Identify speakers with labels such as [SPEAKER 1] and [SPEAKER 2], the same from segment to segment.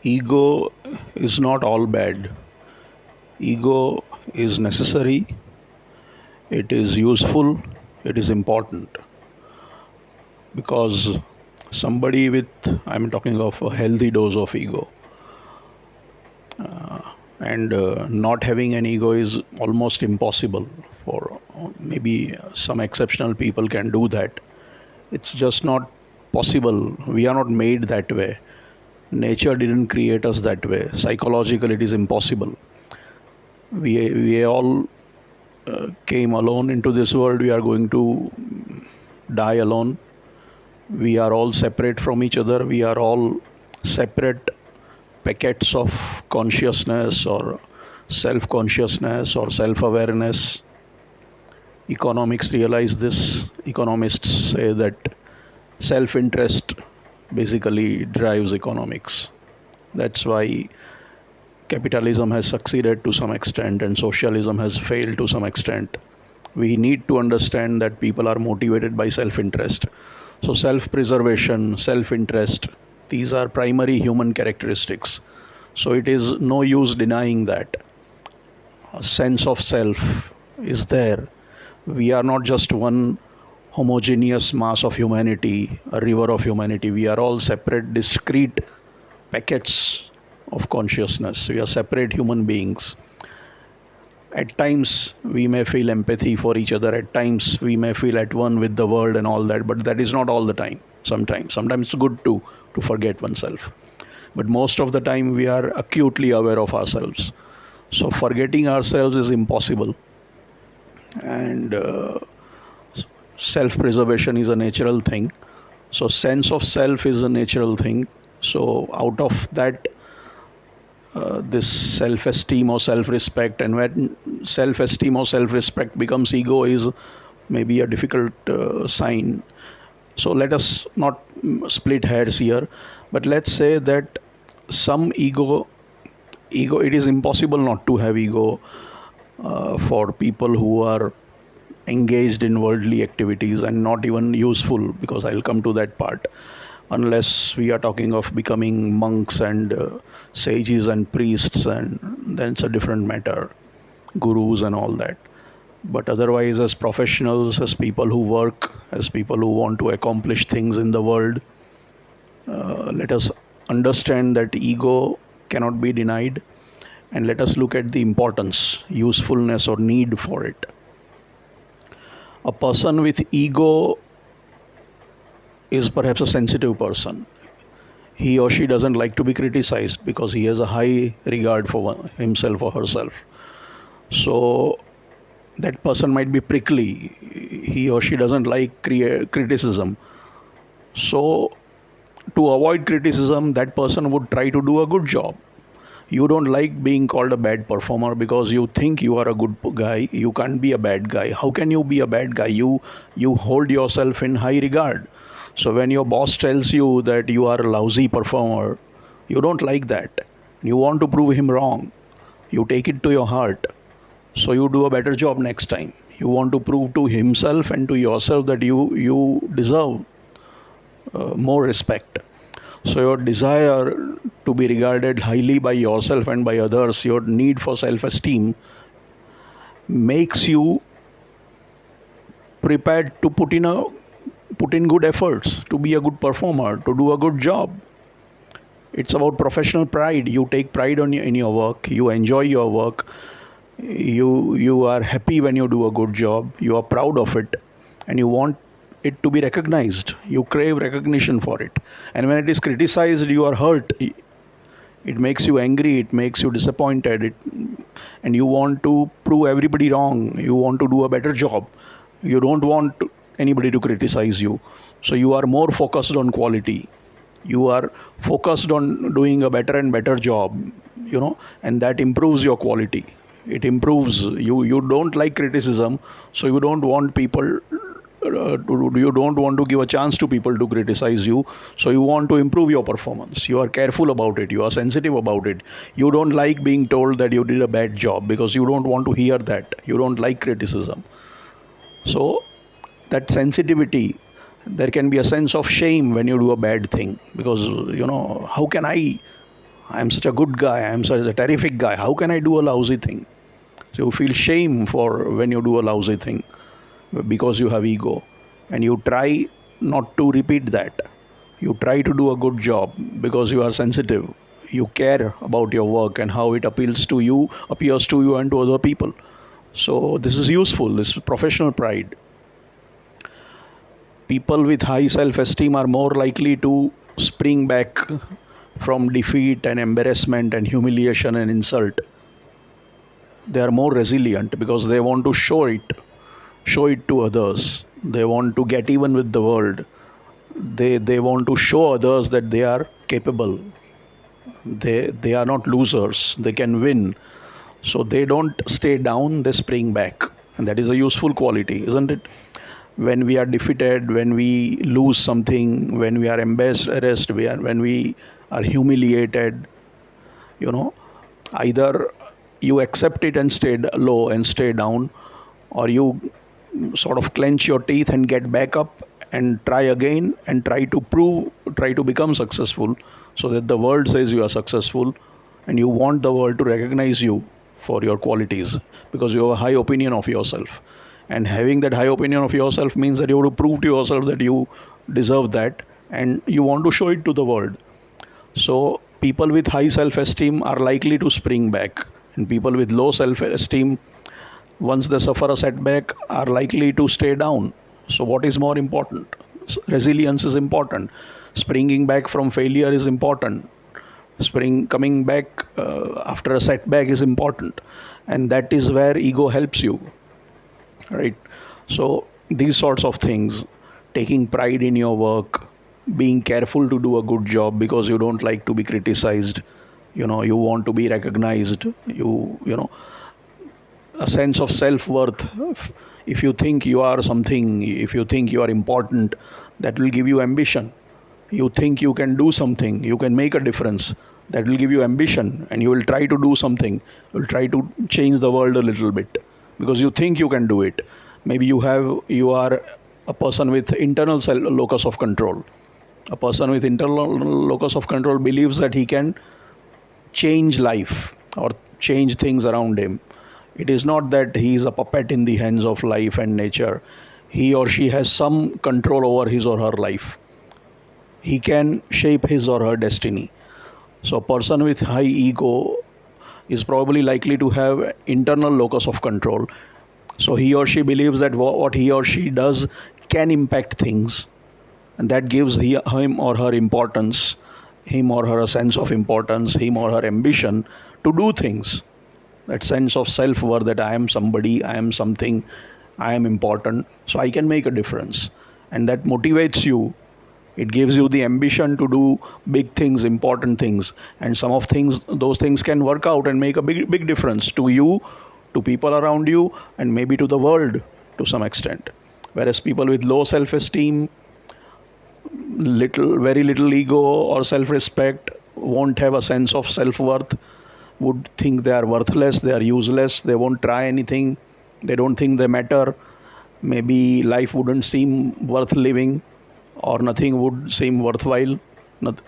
[SPEAKER 1] Ego is not all bad. Ego is necessary, it is useful, it is important because somebody with, I'm talking of a healthy dose of ego, and not having an ego is almost impossible for maybe some exceptional people can do that. It's just not possible. We are not made that way. Nature didn't create us that way. Psychologically, it is impossible. We all came alone into this world. We are going to die alone. We are all separate from each other. We are all separate packets of consciousness or self consciousness or self awareness. Economics realize this. Economists say that self interest basically drives economics. That's why capitalism has succeeded to some extent and socialism has failed to some extent. We need to understand that people are motivated by self interest. So, self preservation, self interest, these are primary human characteristics. So, it is no use denying that. A sense of self is there. We are not just one homogeneous mass of humanity, a river of humanity. We are all separate, discrete packets of consciousness. We are separate human beings. At times, we may feel empathy for each other. At times, we may feel at one with the world and all that, but that is not all the time. Sometimes it's good to forget oneself. But most of the time, we are acutely aware of ourselves. So, forgetting ourselves is impossible. And self preservation is a natural thing. So, sense of self is a natural thing. So, out of that, this self esteem or self respect, and when self esteem or self respect becomes ego, is maybe a difficult sign. So, let us not split hairs here, but let's say that some ego, it is impossible not to have ego for people who are engaged in worldly activities and not even useful, because I'll come to that part. Unless we are talking of becoming monks and sages and priests, and then it's a different matter, gurus and all that. But otherwise, as professionals, as people who work, as people who want to accomplish things in the world, let us understand that ego cannot be denied, and let us look at the importance, usefulness, or need for it. A person with ego is perhaps a sensitive person. He or she doesn't like to be criticized because he has a high regard for himself or herself. So that person might be prickly. He or she doesn't like criticism. So to avoid criticism, that person would try to do a good job. You don't like being called a bad performer because you think you are a good guy. You can't be a bad guy. How can you be a bad guy? You hold yourself in high regard. So when your boss tells you that you are a lousy performer, you don't like that. You want to prove him wrong. You take it to your heart. So you do a better job next time. You want to prove to himself and to yourself that you deserve more respect. So your desire to be regarded highly by yourself and by others, your need for self-esteem, makes you prepared to put in good efforts, to be a good performer, to do a good job. It's about professional pride. You take pride in your work. You enjoy your work. You are happy when you do a good job. You are proud of it, and you want it to be recognized. You crave recognition for it. And when it is criticized, you are hurt. It makes you angry. It makes you disappointed. And you want to prove everybody wrong. You want to do a better job. You don't want anybody to criticize you. So you are more focused on quality. You are focused on doing a better and better job, and that improves your quality. It improves you don't like criticism, so you don't want people you don't want to give a chance to people to criticize you. So you want to improve your performance. You are careful about it. You are sensitive about it. You don't like being told that you did a bad job because you don't want to hear that. You don't like criticism. So that sensitivity, there can be a sense of shame when you do a bad thing, because how can I I'm such a good guy, I'm such a terrific guy. How can I do a lousy thing? So you feel shame for when you do a lousy thing because you have ego. And you try not to repeat that. You try to do a good job because you are sensitive. You care about your work and how it appears to you and to other people. So this is useful, this is professional pride. People with high self esteem are more likely to spring back from defeat and embarrassment and humiliation and insult. They are more resilient because they want to show it to others. They want to get even with the world. They want to show others that they are capable. They are not losers. They can win. So they don't stay down, they spring back. And that is a useful quality, isn't it? When we are defeated, when we lose something, when we are embarrassed, when we are humiliated, you know, either you accept it and stay low and stay down, or you sort of clench your teeth and get back up and try again and try to become successful, so that the world says you are successful and you want the world to recognize you for your qualities because you have a high opinion of yourself. And having that high opinion of yourself means that you have to prove to yourself that you deserve that and you want to show it to the world. So people with high self-esteem are likely to spring back, and people with low self-esteem, once they suffer a setback, are likely to stay down. So what is more important? Resilience is important. Springing back from failure is important. Coming back after a setback is important, and that is where ego helps you, right? So these sorts of things, taking pride in your work, being careful to do a good job because you don't like to be criticized, you want to be recognized, you know a sense of self-worth. If you think you are something, if you think you are important, that will give you ambition. You think you can do something, you can make a difference, that will give you ambition, and you will try to do something. You will try to change the world a little bit because you think you can do it. Maybe you are a person with internal locus of control. A person with internal locus of control believes that he can change life or change things around him. It is not that he is a puppet in the hands of life and nature. He or she has some control over his or her life. He can shape his or her destiny. So a person with high ego is probably likely to have internal locus of control. So he or she believes that what he or she does can impact things, and that gives him or her importance, him or her a sense of importance, him or her ambition to do things. That sense of self-worth, that I am somebody, I am something, I am important, so I can make a difference. And that motivates you. It gives you the ambition to do big things, important things. And those things can work out and make a big difference to you, to people around you, and maybe to the world to some extent. Whereas people with low self-esteem, very little ego or self-respect, won't have a sense of self-worth, would think they are worthless, they are useless, they won't try anything, they don't think they matter. Maybe life wouldn't seem worth living, or nothing would seem worthwhile.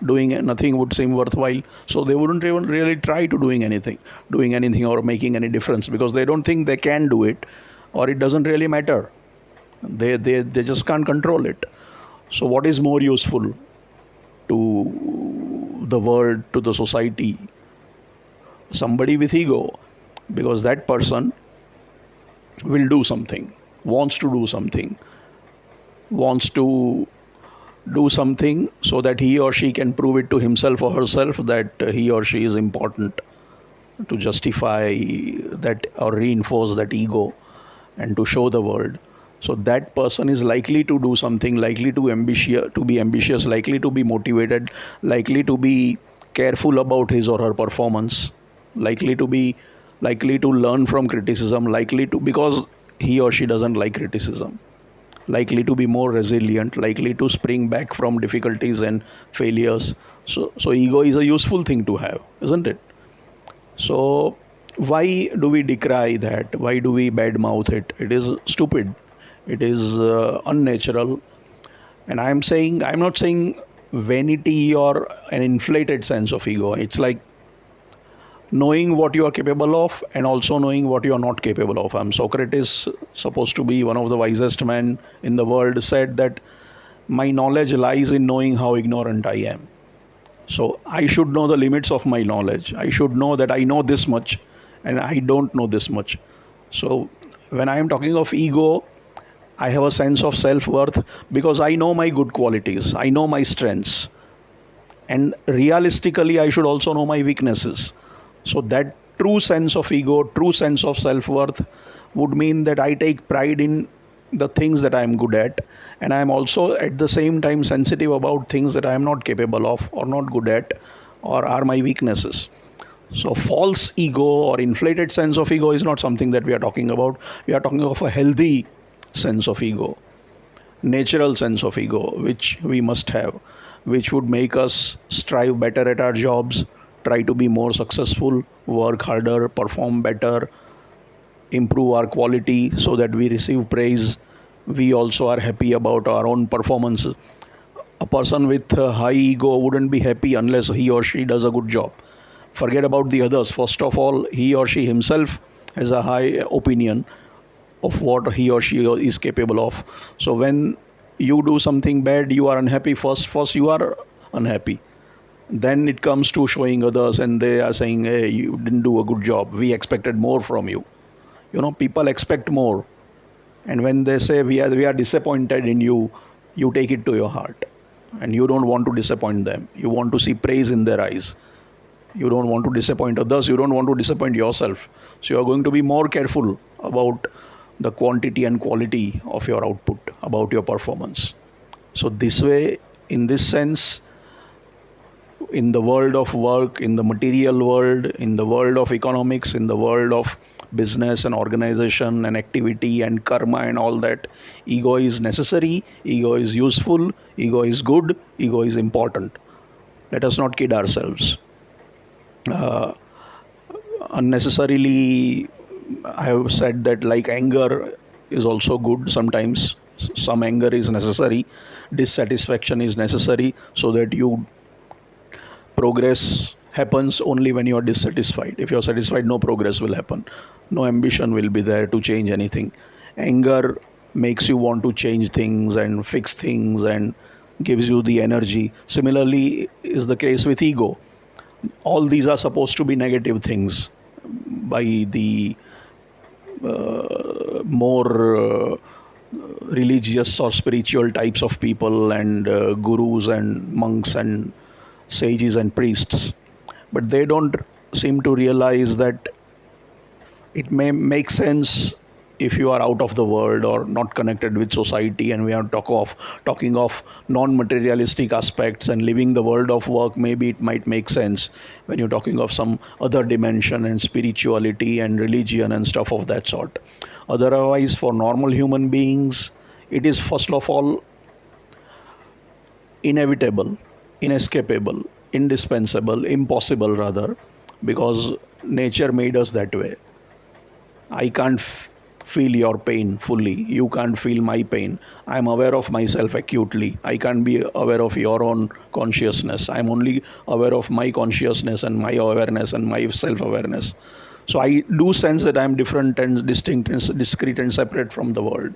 [SPEAKER 1] Doing nothing would seem worthwhile, so they wouldn't even really try to doing anything or making any difference, because they don't think they can do it, or it doesn't really matter. They just can't control it. So what is more useful to the world, to the society? Somebody with ego, because that person will do something, wants to do something so that he or she can prove it to himself or herself that he or she is important, to justify that or reinforce that ego and to show the world. So that person is likely to do something, likely to be ambitious, likely to be motivated, likely to be careful about his or her performance, likely to learn from criticism, because he or she doesn't like criticism, likely to be more resilient, likely to spring back from difficulties and failures. So ego is a useful thing to have, isn't it? So why do we decry that? Why do we badmouth it? It is stupid. It is unnatural. And I'm not saying vanity or an inflated sense of ego. It's like knowing what you are capable of and also knowing what you are not capable of. Socrates, supposed to be one of the wisest men in the world, said that my knowledge lies in knowing how ignorant I am. So I should know the limits of my knowledge. I should know that I know this much and I don't know this much. So when I am talking of ego, I have a sense of self worth because I know my good qualities, I know my strengths, and realistically, I should also know my weaknesses. So that true sense of ego, true sense of self worth would mean that I take pride in the things that I am good at, and I am also at the same time sensitive about things that I am not capable of, or not good at, or are my weaknesses. So, false ego or inflated sense of ego is not something that we are talking about. We are talking of a healthy sense of ego, natural sense of ego, which we must have, which would make us strive better at our jobs, try to be more successful, work harder, perform better, improve our quality so that we receive praise. We also are happy about our own performance. A person with a high ego wouldn't be happy unless he or she does a good job. Forget about the others. First of all, he or she himself has a high opinion of what he or she is capable of. So when you do something bad, you are unhappy. First you are unhappy. Then it comes to showing others, and they are saying, "Hey, you didn't do a good job. We expected more from you." People expect more, and when they say we are disappointed in you, you take it to your heart, and you don't want to disappoint them. You want to see praise in their eyes. You don't want to disappoint others. You don't want to disappoint yourself. So you are going to be more careful about the quantity and quality of your output, about your performance. So this way, in this sense, in the world of work, in the material world, in the world of economics, in the world of business and organization and activity and karma and all that, ego is necessary, ego is useful, ego is good, ego is important. Let us not kid ourselves. Uh, Unnecessarily, I have said that, like, anger is also good sometimes. Some anger is necessary, dissatisfaction is necessary, so that you progress happens only when you are dissatisfied. If you are satisfied, no progress will happen, no ambition will be there to change anything. Anger makes you want to change things and fix things and gives you the energy. Similarly is the case with ego. All these are supposed to be negative things by the more religious or spiritual types of people, and gurus and monks and sages and priests. But they don't seem to realize that it may make sense if you are out of the world or not connected with society, and we are talking of non-materialistic aspects and living the world of work. Maybe it might make sense when you're talking of some other dimension and spirituality and religion and stuff of that sort. Otherwise, for normal human beings, it is first of all inevitable, inescapable, indispensable, impossible rather, because nature made us that way. I can't feel your pain fully. You can't feel my pain. I'm aware of myself acutely. I can't be aware of your own consciousness. I'm only aware of my consciousness and my awareness and my self awareness. So I do sense that I'm different and distinct and discrete and separate from the world.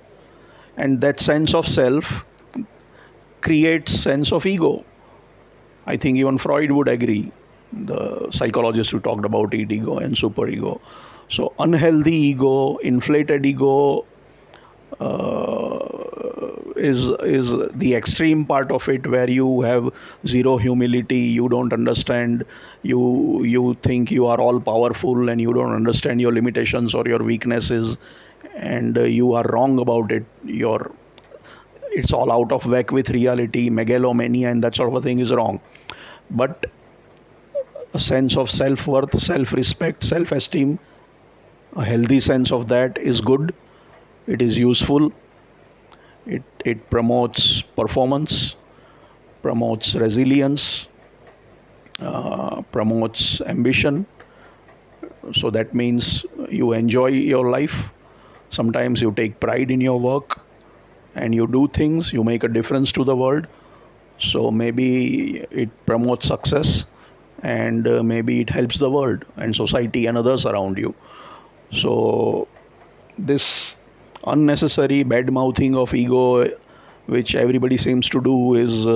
[SPEAKER 1] And that sense of self creates sense of ego. I think even Freud would agree, the psychologist who talked about ego and superego. So unhealthy ego, inflated ego, is the extreme part of it, where you have zero humility. You don't understand. You think you are all powerful, and you don't understand your limitations or your weaknesses, and you are wrong about it. It's all out of whack with reality. Megalomania and that sort of a thing is wrong. But a sense of self-worth, self-respect, self-esteem, a healthy sense of that is good. It is useful. It promotes performance, promotes resilience, promotes ambition. So that means you enjoy your life. Sometimes you take pride in your work, and you do things, you make a difference to the world. So maybe it promotes success, and maybe it helps the world and society and others around you. So this unnecessary bad mouthing of ego, which everybody seems to do, is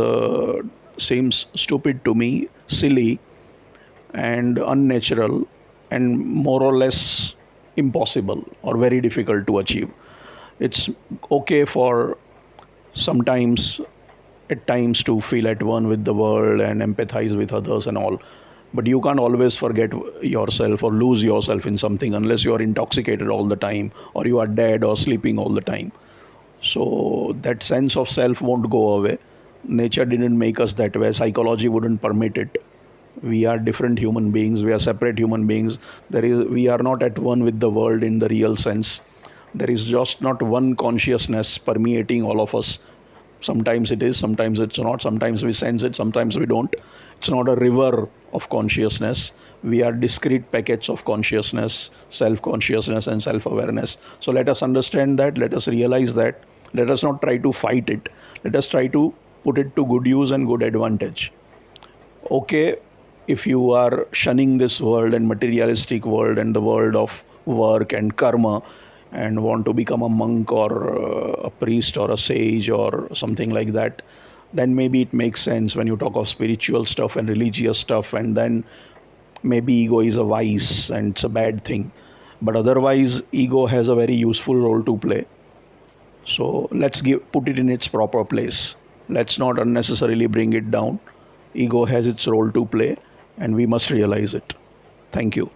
[SPEAKER 1] seems stupid to me, silly and unnatural, and more or less impossible or very difficult to achieve. It's okay for sometimes, at times, to feel at one with the world and empathize with others and all, but you can't always forget yourself or lose yourself in something unless you are intoxicated all the time or you are dead or sleeping all the time. So that sense of self won't go away. Nature didn't make us that way, psychology wouldn't permit it. We are different human beings, we are separate human beings. We are not at one with the world in the real sense. There is just not one consciousness permeating all of us. Sometimes it is, sometimes it's not, sometimes we sense it, sometimes we don't. It's not a river of consciousness. We are discrete packets of consciousness, self consciousness and self awareness. So let us understand that, let us realize that. Let us not try to fight it, let us try to put it to good use and good advantage. Okay, if you are shunning this world and materialistic world and the world of work and karma, and want to become a monk or a priest or a sage or something like that, then maybe it makes sense when you talk of spiritual stuff and religious stuff, and then maybe ego is a vice and it's a bad thing. But otherwise, ego has a very useful role to play. So let's put it in its proper place. Let's not unnecessarily bring it down. Ego has its role to play, and we must realize it. Thank you.